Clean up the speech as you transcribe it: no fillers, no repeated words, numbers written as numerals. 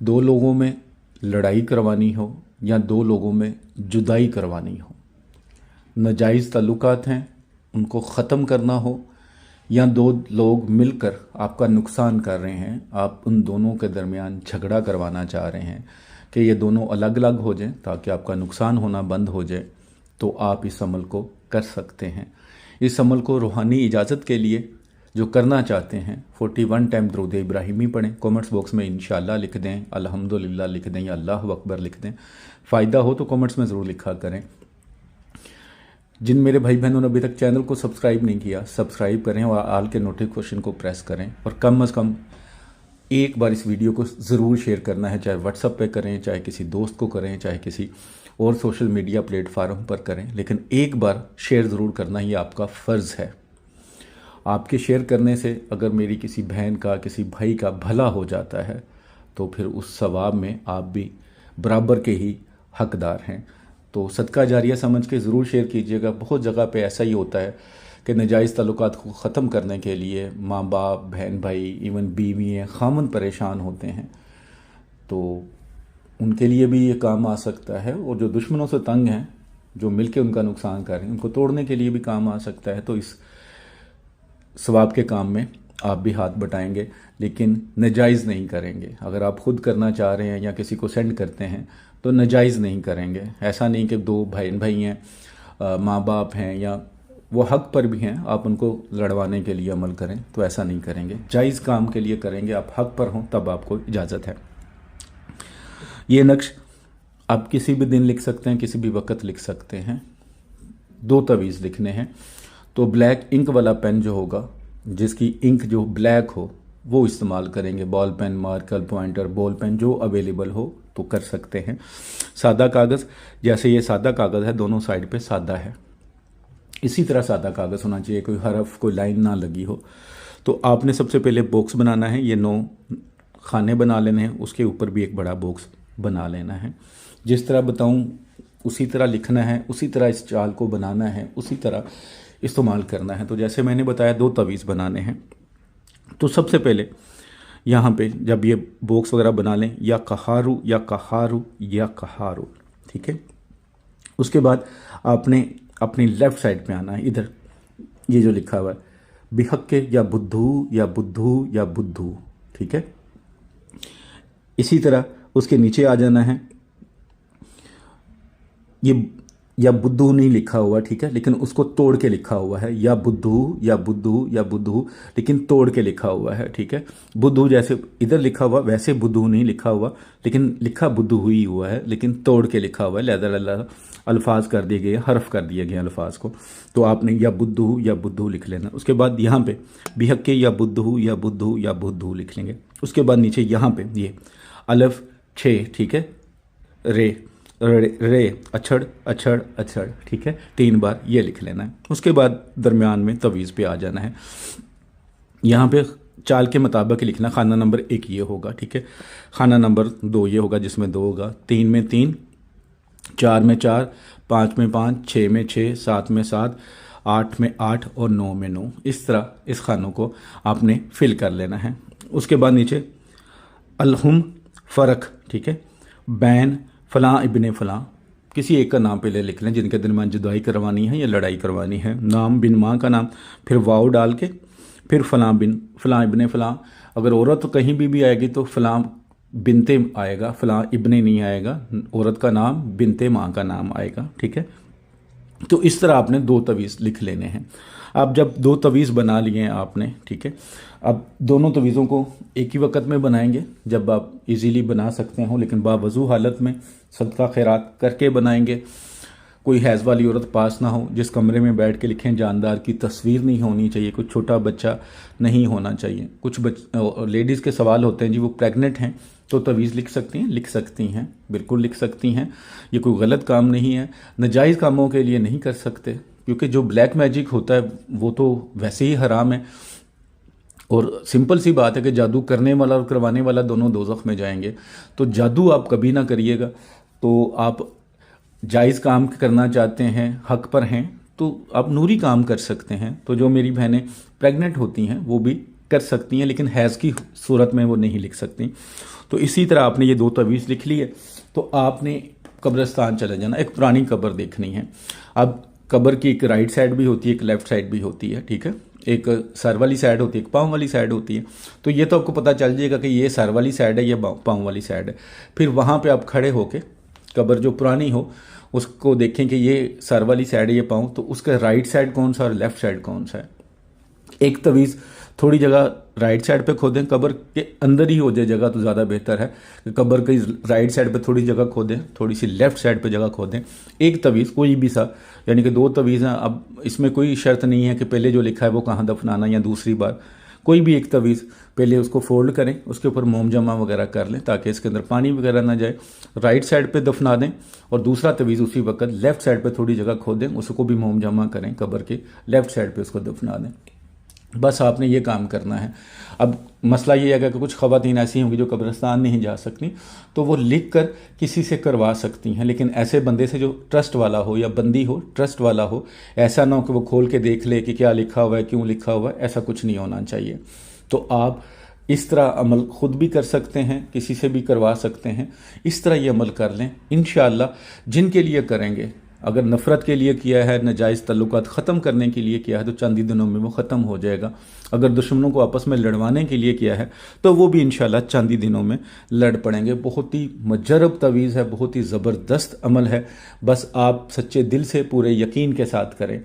दो लोगों में लड़ाई करवानी हो या दो लोगों में जुदाई करवानी हो, नाजायज़ ताल्लुकात हैं उनको ख़त्म करना हो या दो लोग मिलकर आपका नुकसान कर रहे हैं, आप उन दोनों के दरमियान झगड़ा करवाना चाह रहे हैं कि ये दोनों अलग अलग हो जाएं ताकि आपका नुकसान होना बंद हो जाए, तो आप इस अमल को कर सकते हैं। इस अमल को रूहानी इजाज़त के लिए जो करना चाहते हैं 41 टाइम दरूद इब्राहिमी पढ़ें। कमेंट्स बॉक्स में इंशाल्लाह लिख दें, अल्हम्दुलिल्लाह लिख दें या अल्लाहु अकबर लिख दें। फ़ायदा हो तो कमेंट्स में ज़रूर लिखा करें। जिन मेरे भाई बहनों ने अभी तक चैनल को सब्सक्राइब नहीं किया, सब्सक्राइब करें और आल के नोटिफिकेशन को प्रेस करें और कम से कम एक बार इस वीडियो को ज़रूर शेयर करना है, चाहे व्हाट्सएप पे करें, चाहे किसी दोस्त को करें, चाहे किसी और सोशल मीडिया प्लेटफार्म पर करें, लेकिन एक बार शेयर ज़रूर करना ही आपका फ़र्ज़ है। आपके शेयर करने से अगर मेरी किसी बहन का, किसी भाई का भला हो जाता है तो फिर उस सवाब में आप भी बराबर के ही हकदार हैं। तो सदका जारिया समझ के ज़रूर शेयर कीजिएगा। बहुत जगह पे ऐसा ही होता है कि नाजायज़ ताल्लुकात को ख़त्म करने के लिए माँ बाप, बहन भाई, इवन बीवियाँ, खामन परेशान होते हैं, तो उनके लिए भी ये काम आ सकता है। और जो दुश्मनों से तंग हैं, जो मिलके उनका नुकसान कर रहे हैं, उनको तोड़ने के लिए भी काम आ सकता है। तो इस सवाब के काम में आप भी हाथ बटाएंगे, लेकिन नाजायज़ नहीं करेंगे। अगर आप खुद करना चाह रहे हैं या किसी को सेंड करते हैं तो नाजायज़ नहीं करेंगे। ऐसा नहीं कि दो भाई हैं, माँ बाप हैं या वो हक पर भी हैं, आप उनको लड़वाने के लिए अमल करें, तो ऐसा नहीं करेंगे। जायज़ काम के लिए करेंगे, आप हक पर हों तब आपको इजाज़त है। ये नक्श आप किसी भी दिन लिख सकते हैं, किसी भी वक्त लिख सकते हैं। 2 तवीज़ लिखने हैं तो ब्लैक इंक वाला पेन जो होगा, जिसकी इंक जो ब्लैक हो, वो इस्तेमाल करेंगे। Ball pen, marker, pointer, ball pen जो अवेलेबल हो तो कर सकते हैं। सादा कागज़, जैसे ये सादा कागज़ है, दोनों साइड पे सादा है, इसी तरह सादा कागज़ होना चाहिए, कोई हरफ, कोई लाइन ना लगी हो। तो आपने सबसे पहले बॉक्स बनाना है, ये 9 खाने बना लेने हैं, उसके ऊपर भी एक बड़ा बॉक्स बना लेना है। जिस तरह बताऊं उसी तरह लिखना है, उसी तरह इस चाल को बनाना है, उसी तरह इस्तेमाल करना है। तो जैसे मैंने बताया 2 तवीज़ बनाने हैं। तो सबसे पहले यहाँ पे जब ये बॉक्स वगैरह बना लें, या कहारू या कहारू या कहारू, ठीक है। उसके बाद आपने अपनी लेफ़्ट साइड पे आना है, इधर ये जो लिखा हुआ है बिहक्के या बुद्धू या बुद्धू या बुद्धू, ठीक है। इसी तरह उसके नीचे आ जाना है। ये या बुद्धू नहीं लिखा हुआ, ठीक है, लेकिन उसको तोड़ के लिखा हुआ है, या बुद्धू या बुद्धू या बुद्धू, लेकिन तोड़ के लिखा हुआ है, ठीक है। बुद्धू जैसे इधर लिखा हुआ वैसे बुद्धू नहीं लिखा हुआ, लेकिन लिखा बुद्धू ही हुआ है, लेकिन तोड़ के लिखा हुआ है। लहदा अल्फाज कर दिए गए, हर्फ कर दिए गए अल्फाज को। तो आपने या बुद्धू लिख लेना। उसके बाद यहाँ पे बिहक्के या बुद्धू या बुद्धू या बुद्धू लिख लेंगे। उसके बाद नीचे यहाँ पे ये अलफ 6, ठीक है, रे रे अछड़ अछड़ अछड़, ठीक है, 3 बार ये लिख लेना है। उसके बाद दरमियान में तवीज़ पे आ जाना है। यहाँ पे चाल के मुताबिक लिखना। खाना नंबर 1 ये होगा, ठीक है। खाना नंबर 2 ये होगा, जिसमें 2 होगा। 3 में 3, 4 में 4, 5 में 5, 6 में 6, 7 में 7, 8 में 8 और 9 में 9। इस तरह इस खानों को आपने फिल कर लेना है। उसके बाद नीचे अलहुम फ़र्क, ठीक है, बैन फ़लाँ इब्ने फ़लाँ, किसी एक का नाम पहले लिख लें जिनके दरमियान जुदाई करवानी है या लड़ाई करवानी है। नाम बिन माँ का नाम, फिर वाव डाल के, फिर फ़लाँ बिन फ़लाँ इब्ने फ़लाँ। अगर औरत तो कहीं भी आएगी तो फ़लाँ बिनते आएगा, फ़लाँ इब्ने नहीं आएगा। औरत का नाम बिनते माँ का नाम आएगा, ठीक है। तो इस तरह आपने 2 तवीज़ लिख लेने हैं। अब जब 2 तवीज़ बना लिए हैं आपने, ठीक है, अब दोनों तवीज़ों को एक ही वक्त में बनाएंगे जब आप इजीली बना सकते हो, लेकिन बावजू हालत में सदका खैरात करके बनाएंगे। कोई हैज़ वाली औरत पास ना हो, जिस कमरे में बैठ के लिखें जानदार की तस्वीर नहीं होनी चाहिए, कुछ छोटा बच्चा नहीं होना चाहिए। कुछ लेडीज़ के सवाल होते हैं जी वो प्रेग्नेंट हैं तो तवीज़ लिख सकती हैं, लिख सकती हैं, बिल्कुल लिख सकती हैं। ये कोई गलत काम नहीं है। नाजायज़ कामों के लिए नहीं कर सकते, क्योंकि जो ब्लैक मैजिक होता है वो तो वैसे ही हराम है। और सिंपल सी बात है कि जादू करने वाला और करवाने वाला दोनों दोज़ख में जाएंगे। तो जादू आप कभी ना करिएगा। तो आप जायज़ काम करना चाहते हैं, हक पर हैं, तो आप नूरी काम कर सकते हैं। तो जो मेरी बहनें प्रेग्नेंट होती हैं वो भी कर सकती हैं, लेकिन हैज़ की सूरत में वो नहीं लिख सकती। तो इसी तरह आपने ये 2 तवीज़ लिख ली है, तो आपने कब्रिस्तान चले जाना, एक पुरानी कब्र देखनी है। अब कब्र की एक राइट साइड भी होती है, एक लेफ्ट साइड भी होती है, ठीक है। एक सर वाली साइड होती है, एक पाँव वाली साइड होती है। तो ये तो आपको पता चल जाएगा कि ये सर वाली साइड है, ये पाँव वाली साइड है। फिर वहाँ पे आप खड़े होके कब्र जो पुरानी हो उसको देखें कि ये सर वाली साइड है, ये पाँव, तो उसका राइट साइड कौन सा और लेफ्ट साइड कौन सा है। एक तवीज़ थोड़ी जगह राइट साइड पे खोदें, कब्र के अंदर ही हो जाए जगह तो ज़्यादा बेहतर है कि कब्र की राइट साइड पे थोड़ी जगह खोदें, थोड़ी सी लेफ्ट साइड पे जगह खोदें। एक तवीज़ कोई भी सा, यानी कि 2 तवीज़ हैं। अब इसमें कोई शर्त नहीं है कि पहले जो लिखा है वो कहाँ दफनाना, या दूसरी बार कोई भी एक तवीज़ पहले उसको फोल्ड करें, उसके ऊपर मोम जमा वगैरह कर लें ताकि इसके अंदर पानी वगैरह ना जाए। राइट साइड पे दफना दें और दूसरा तवीज़ उसी वक्त लेफ्ट साइड पे थोड़ी जगह खोदें, उसको भी मोम जमा करें, कब्र के लेफ्ट साइड पे उसको दफना दें। बस आपने ये काम करना है। अब मसला ये है कि कुछ ख़वातीन ऐसी होंगी जो कब्रिस्तान नहीं जा सकती, तो वो लिख कर किसी से करवा सकती हैं, लेकिन ऐसे बंदे से जो ट्रस्ट वाला हो या बंदी हो ट्रस्ट वाला हो। ऐसा ना हो कि वो खोल के देख ले कि क्या लिखा हुआ है, क्यों लिखा हुआ है, ऐसा कुछ नहीं होना चाहिए। तो आप इस तरह अमल ख़ुद भी कर सकते हैं, किसी से भी करवा सकते हैं। इस तरह ये अमल कर लें, इंशाअल्लाह जिनके लिए करेंगे, अगर नफ़रत के लिए किया है, नाजायज़ तल्लुकात ख़त्म करने के लिए किया है, तो चंद ही दिनों में वो ख़त्म हो जाएगा। अगर दुश्मनों को आपस में लड़वाने के लिए किया है तो वो भी इंशाअल्लाह चंद ही दिनों में लड़ पड़ेंगे। बहुत ही मुजर्रब तवीज़ है, बहुत ही ज़बरदस्त अमल है। बस आप सच्चे दिल से पूरे यकीन के साथ करें।